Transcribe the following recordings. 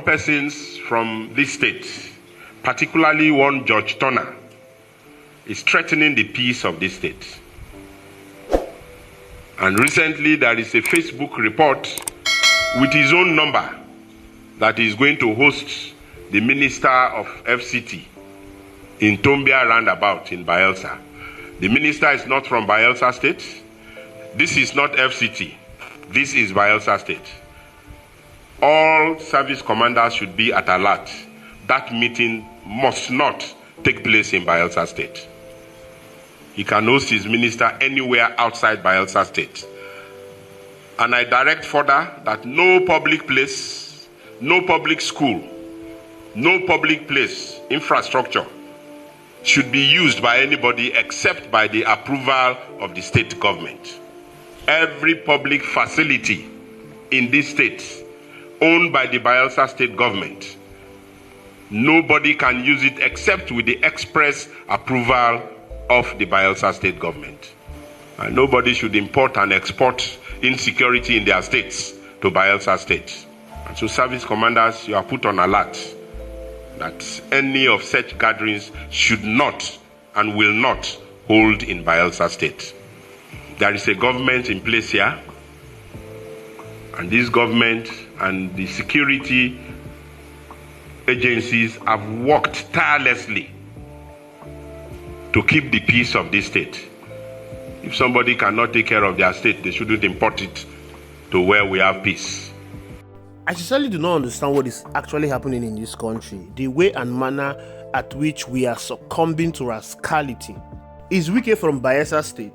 persons from this state, particularly one George Turner, is threatening the peace of this state. And recently there is a Facebook report with his own number that is going to host the Minister of FCT in Tombia roundabout in Bayelsa. The minister is not from Bayelsa State. This is not FCT. This is Bayelsa State. All service commanders should be at alert. That meeting must not take place in Bayelsa State. He can host his minister anywhere outside Bayelsa State. And I direct further that no public place, no public school, no public place, infrastructure should be used by anybody except by the approval of the state government. Every public facility in this state owned by the Bayelsa state government, nobody can use it except with the express approval of the Bayelsa state government. And nobody should import and export insecurity in their states to Bayelsa state. And so service commanders, you are put on alert that any of such gatherings should not and will not hold in Bayelsa state. There is a government in place here, and this government and the security agencies have worked tirelessly to keep the peace of this state. If somebody cannot take care of their state, they shouldn't import it to where we have peace. I sincerely do not understand what is actually happening in this country, the way and manner at which we are succumbing to rascality. Is Wike from Bayelsa State?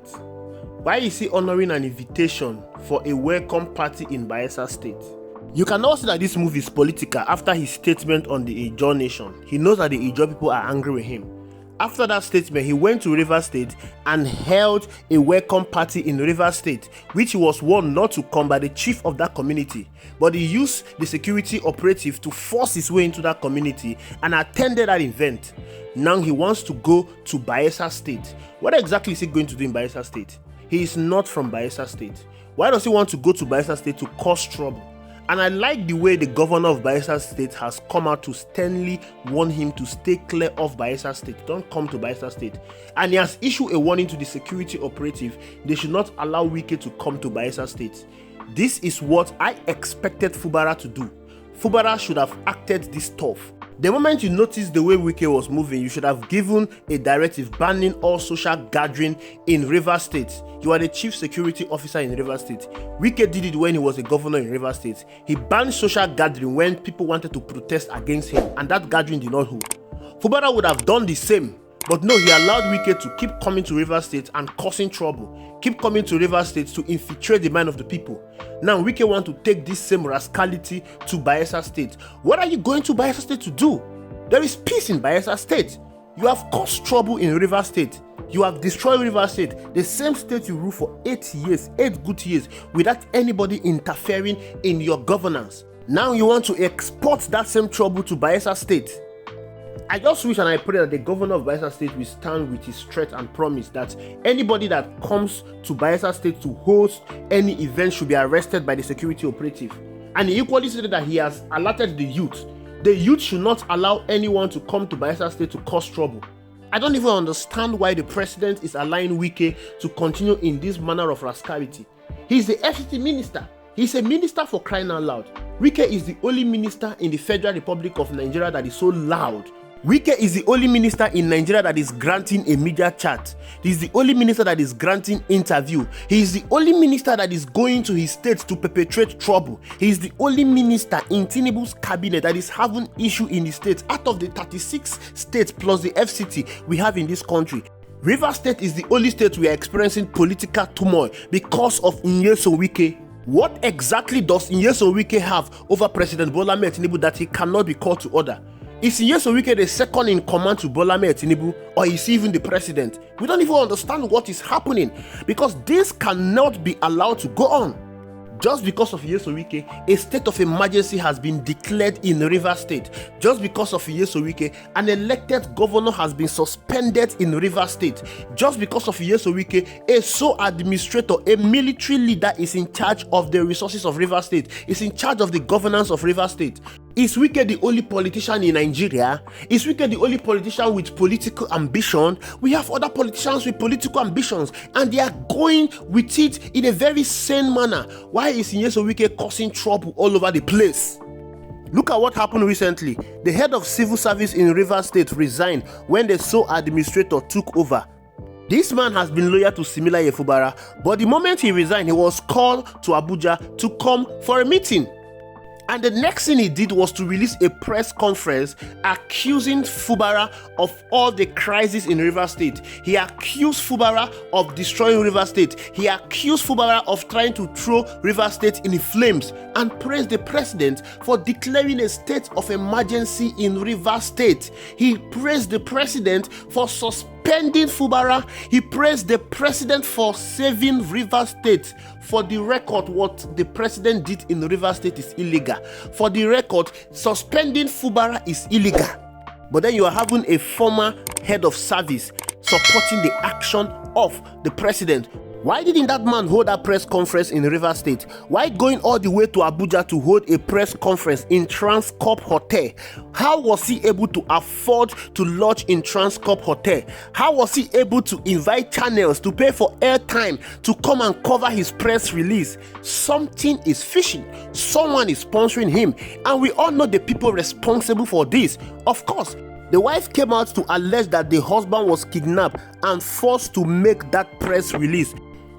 Why is he honoring an invitation for a welcome party in Bayelsa State? You can now see that this move is political after his statement on the Ijaw nation. He knows that the Ijaw people are angry with him. After that statement, he went to Rivers State and held a welcome party in Rivers State, which he was warned not to come by the chief of that community. But he used the security operative to force his way into that community and attended that event. Now he wants to go to Bayelsa State. What exactly is he going to do in Bayelsa State? He is not from Bayelsa State. Why does he want to go to Bayelsa State to cause trouble? And I like the way the governor of Bayelsa State has come out to sternly warn him to stay clear of Bayelsa State. Don't come to Bayelsa State. And he has issued a warning to the security operative. They should not allow Wike to come to Bayelsa State. This is what I expected Fubara to do. Fubara should have acted this tough. The moment you notice the way Wike was moving, you should have given a directive banning all social gathering in Rivers State. You are the chief security officer in Rivers State. Wike did it when he was a governor in Rivers State. He banned social gathering when people wanted to protest against him, and that gathering did not hold. Fubara would have done the same, but no, he allowed Wike to keep coming to Rivers State and causing trouble. Keep coming to Rivers State to infiltrate the mind of the people. Now Wike want to take this same rascality to Bayelsa State. What are you going to Bayelsa State to do? There is peace in Bayelsa State. You have caused trouble in Rivers State. You have destroyed Rivers State, the same state you ruled for 8 years, 8 good years, without anybody interfering in your governance. Now you want to export that same trouble to Bayelsa State. I just wish and I pray that the governor of Bayelsa State will stand with his threat and promise that anybody that comes to Bayelsa State to host any event should be arrested by the security operative. And he equally said that he has alerted the youth. The youth should not allow anyone to come to Bayelsa State to cause trouble. I don't even understand why the president is allowing Wike to continue in this manner of rascality. He is the FCT minister. He is a minister for crying out loud. Wike is the only minister in the Federal Republic of Nigeria that is so loud. Wike is the only minister in Nigeria that is granting a media chat. He is the only minister that is granting interview. He is the only minister that is going to his state to perpetrate trouble. He is the only minister in Tinubu's cabinet that is having issue in the state out of the 36 states plus the FCT we have in this country. Rivers State is the only state we are experiencing political turmoil because of Nyesom Wike. What exactly does Nyesom Wike have over President Bola Ahmed Tinubu that he cannot be called to order? Is Nyesom Wike the second in command to Bola Ahmed Tinubu, or is he even the president? We don't even understand what is happening, because this cannot be allowed to go on. Just because of Nyesom Wike, a state of emergency has been declared in Rivers State. Just because of Nyesom Wike, an elected governor has been suspended in Rivers State. Just because of Nyesom Wike, a sole administrator, a military leader is in charge of the resources of Rivers State, is in charge of the governance of Rivers State. Is Wike the only politician in Nigeria? Is Wike the only politician with political ambition? We have other politicians with political ambitions, and they are going with it in a very sane manner. Why is Nyesom Wike causing trouble all over the place? Look at what happened recently. The head of civil service in Rivers State resigned when the sole administrator took over. This man has been loyal to Similaye Fubara, but the moment he resigned, he was called to Abuja to come for a meeting. And the next thing he did was to release a press conference accusing Fubara of all the crises in Rivers State. He accused Fubara of destroying Rivers State. He accused Fubara of trying to throw Rivers State in flames, and praised the president for declaring a state of emergency in Rivers State. He praised the president for suspending Fubara. He praised the president for saving Rivers State. For the record, what the president did in Rivers State is illegal. For the record, suspending Fubara is illegal. But then you are having a former head of service supporting the action of the president. Why didn't that man hold a press conference in Rivers State? Why going all the way to Abuja to hold a press conference in Transcorp Hotel? How was he able to afford to lodge in Transcorp Hotel? How was he able to invite channels to pay for airtime to come and cover his press release? Something is fishing. Someone is sponsoring him, and we all know the people responsible for this. Of course, the wife came out to allege that the husband was kidnapped and forced to make that press release.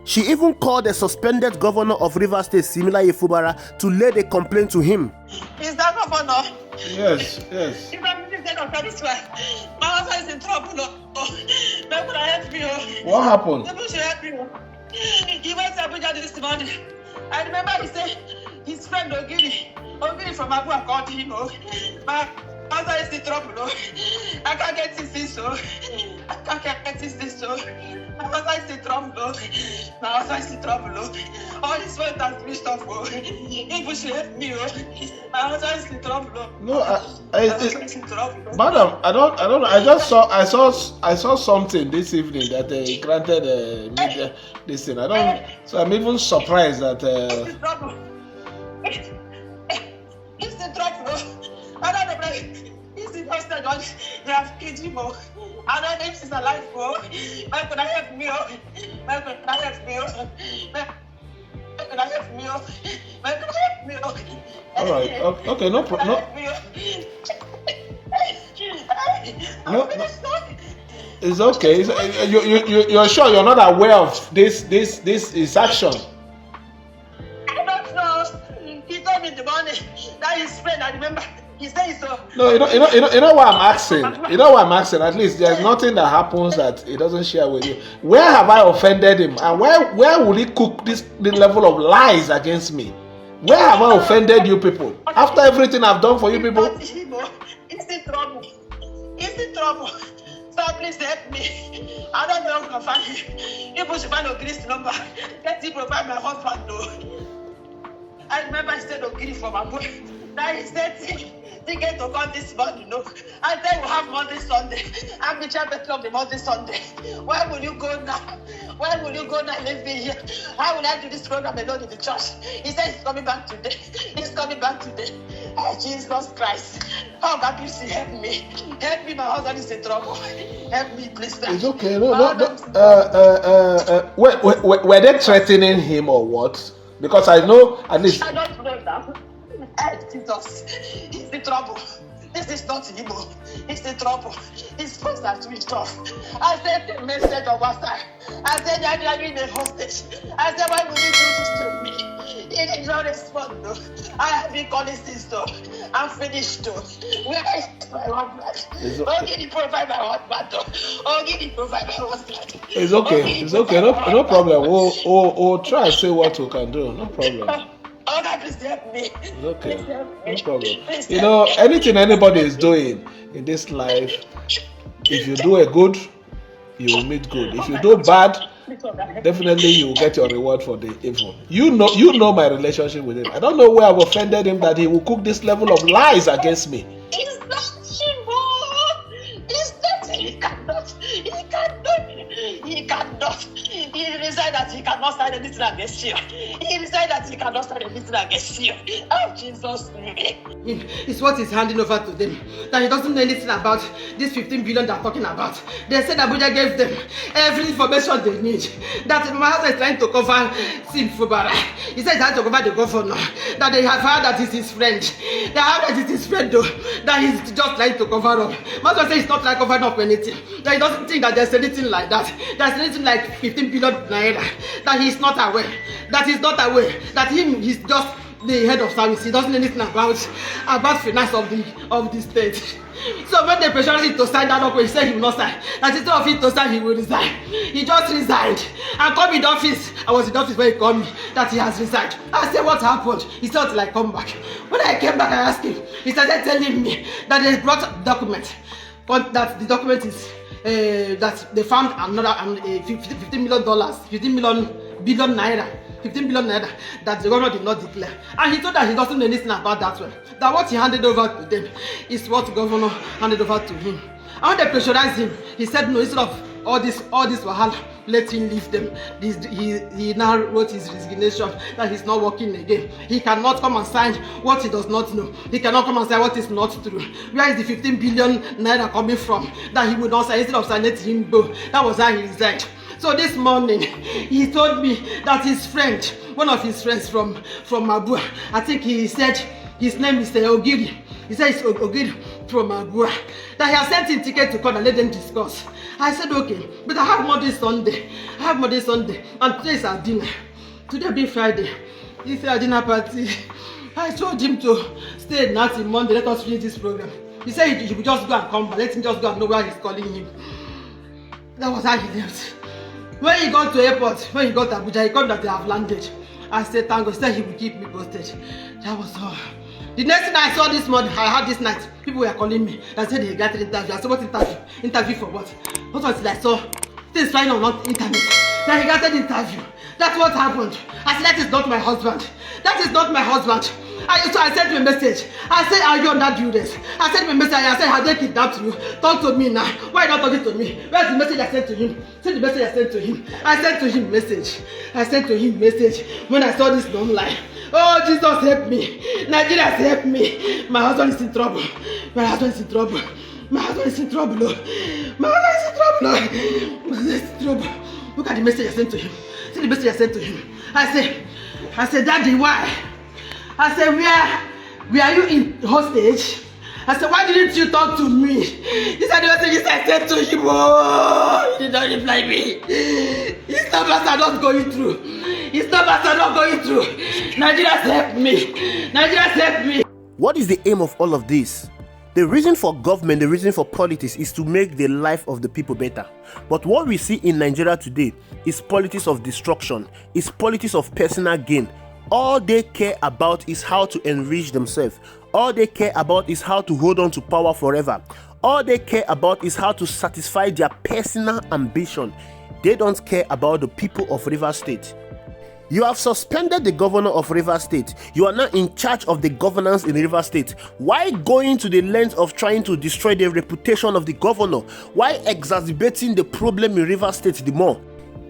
She even called the suspended governor of Rivers State, Similaye Fubara, to lay the complaint to him. Is that governor? Yes. If I'm minister of this way, my husband is in trouble. Where could I help you? What happened? People should help you. He went to Abuja this morning. I remember he said his friend Ogiri from Abuja called him. My husband is in trouble. I can't get this so. I can't get this so. My husband is in trouble. My husband is in trouble. All his friends has missed off. People should help me. My husband is in trouble. No, madam, I don't know. I saw something this evening that they granted media this thing. So I'm even surprised that. He's in trouble. He's in trouble. I don't know. He's in hospital. They have killed him. I don't know if he's alive. Where could I help me? Where could I help me? Where could I help me? Where could I help me? All right. Okay. No problem. No. It's okay. You're sure you're not aware of this is action? I don't know. He told me in the morning that his friend. I remember. He said so. No, you know why I'm asking. You know why I'm asking. At least there's nothing that happens that he doesn't share with you. Where have I offended him, and where will he cook this level of lies against me? Where have I offended you people? After everything I've done for you people. He's in trouble. He's in trouble. So please help me. I don't know how to find him. People should find Ogiri's number. Let him provide my husband though. I remember he said Ogiri from Abuja. Now he said ticket to come this morning, and then we'll have Monday, Sunday. I'm the chairperson of the Monday, Sunday. Where will you go now? Where will you go now? Leave me here. How will I do this program alone in the church? He said he's coming back today. He's coming back today. Oh, Jesus Christ. Oh, God, please help me. Help me, my husband is in trouble. Help me, please. It's okay. No. Were they threatening him or what? Because I know at least. I don't know now. Jesus, he's in trouble. This is not Igbo. He's in trouble. His phones are switched off. I sent a message on WhatsApp. I said, you're in a hostage. I said, why would you do this to me? He did not respond, though. I have been calling since, though. I'm finished, though. Where is my husband? Oh, can you provide my husband, though? Oh, can you provide my husband? It's okay. It's okay. No problem. We'll try and see what we can do. No problem. Oh, God, please help me. It's okay. No problem. You know, anything anybody is doing in this life, if you do a good, you will meet good. If you do bad, definitely you will get your reward for the evil. You know my relationship with him. I don't know where I've offended him that he will cook this level of lies against me. It's not Shimo. It's not. He cannot. He cannot. He resigned decided that he cannot sign anything against you. He decided that he cannot sign anything against you. Oh, Jesus. It's what he's handing over to them. That he doesn't know anything about this 15 billion they're talking about. They said Abuja gave them every information they need. That my husband is trying to cover Sim Fubara. He said he had to cover the governor. That they have heard that it's his friend. They have heard that it's his friend though. That he's just trying to cover up. My husband says he's not trying to cover up anything. That he doesn't think that there's anything like that. There's anything like 15 billion naira. That he's not aware. That he's not aware. That he's just the head of service. He doesn't know anything about finance of the state. So when they pressured him to sign that document, he said he will not sign. That instead of him to sign, he will resign. He just resigned and come in the office. I was in the office when he called me that he has resigned. I said, what happened? He said, till I come back. When I came back, I asked him. He started telling me that they brought document, but that the document is that they found another $15 billion naira. 15 billion naira that the governor did not declare. And he told that he doesn't know anything about that one. That what he handed over to them is what the governor handed over to him. And when they pressurized him, he said no, instead of all this wahala, let him leave them. He now wrote his resignation that he's not working again. He cannot come and sign what he does not know. He cannot come and sign what is not true. Where is the 15 billion naira coming from that he would not sign instead of signing to him go? That was how he resigned. So this morning, he told me that his friend, one of his friends from Abua, I think he said his name is Ogiri. He said it's Ogiri from Abua. That he has sent him ticket to come and let them discuss. I said okay, but I have Monday Sunday. And today is our dinner. Today being Friday. This is our dinner party. I told him to stay at night till Monday. Let us finish this program. He said he would just go and come back. Let him just go and know where he's calling him. That was how he left. When he got to airport, when he got to Abuja, he called that they have landed. I said, thank God. He said he will keep me posted. That was all. The next thing I saw this morning, I had this night, people were calling me. They said they got an interview. I said, what interview? Interview for what? What was it I saw? Things flying on internet. Then he got an interview. That's what happened. I said, that is not my husband. That is not my husband. So I sent him a message. I said, are you under duress? I sent him a message. I said, have they kidnapped you? Talk to me now. Why not talking to me? Where's the message I sent to him? Send the message I sent to him. I sent to him message. When I saw this online. Oh, Jesus help me. Nigeria help me. My husband is in trouble. My husband is in trouble. Look at the message I sent to him. See the message I sent to him. I said, Daddy, why? I said, where are you in hostage? I said, why didn't you talk to me? He said, the messages I sent to him. Oh, he did not reply me. His numbers are not going through. Nigeria help me. What is the aim of all of this? The reason for government, the reason for politics is to make the life of the people better. But what we see in Nigeria today is politics of destruction, is politics of personal gain. All they care about is how to enrich themselves. All they care about is how to hold on to power forever. All they care about is how to satisfy their personal ambition. They don't care about the people of Rivers State. You have suspended the governor of Rivers State. You are now in charge of the governance in Rivers State. Why going to the length of trying to destroy the reputation of the governor? Why exacerbating the problem in Rivers State the more?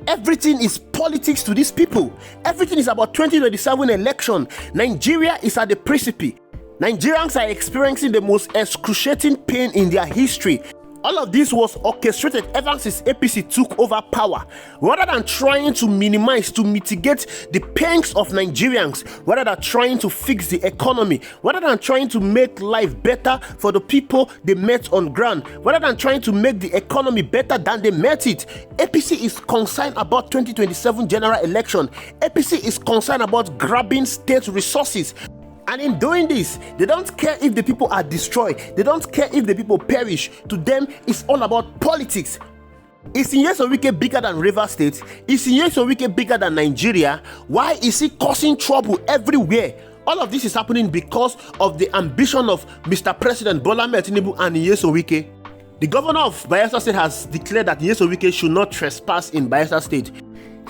Everything is politics to these people. Everything is about 2027 election. Nigeria is at the precipice. Nigerians are experiencing the most excruciating pain in their history. All of this was orchestrated ever since APC took over power. Rather than trying to minimize, to mitigate the pains of Nigerians, rather than trying to fix the economy, rather than trying to make life better for the people they met on ground, rather than trying to make the economy better than they met it, APC is concerned about 2027 general election. APC is concerned about grabbing state resources. And in doing this, they don't care if the people are destroyed. They don't care if the people perish. To them, it's all about politics. Is Nyesom Wike bigger than Rivers State? Is Nyesom Wike bigger than Nigeria? Why is he causing trouble everywhere? All of this is happening because of the ambition of Mr. President Bola Ahmed Tinubu and Nyesom Wike. The governor of Bayelsa State has declared that Nyesom Wike should not trespass in Bayelsa State.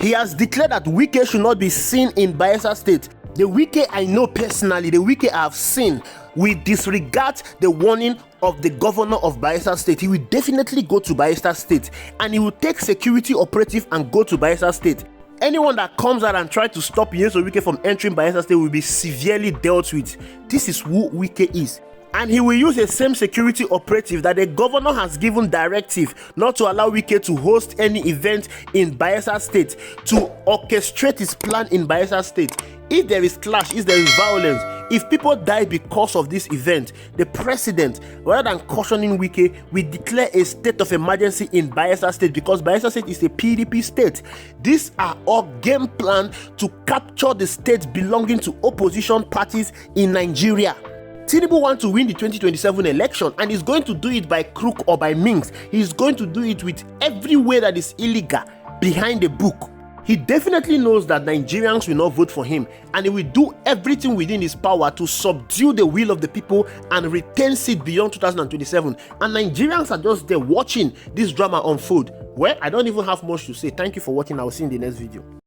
He has declared that Wike should not be seen in Bayelsa State. The Wike I know personally, the Wike I have seen, will disregard the warning of the governor of Bayelsa State. He will definitely go to Bayelsa State and he will take security operative and go to Bayelsa State. anyone that comes out and tries to stop Nyesom Wike from entering Bayelsa State will be severely dealt with. This is who Wike is. And he will use the same security operative that the governor has given directive not to allow Wike to host any event in Bayelsa State, to orchestrate his plan in Bayelsa State. If there is clash, if there is violence, if people die because of this event, the president, rather than cautioning Wike, will declare a state of emergency in Bayelsa State, because Bayelsa State is a PDP state. These are all game plan to capture the state belonging to opposition parties in Nigeria. Tinubu wants to win the 2027 election, and he's going to do it by crook or by means. He's going to do it with every way that is illegal behind the book. He definitely knows that Nigerians will not vote for him, and he will do everything within his power to subdue the will of the people and retain seat beyond 2027. And Nigerians are just there watching this drama unfold. Well, I don't even have much to say. Thank you for watching. I will see you in the next video.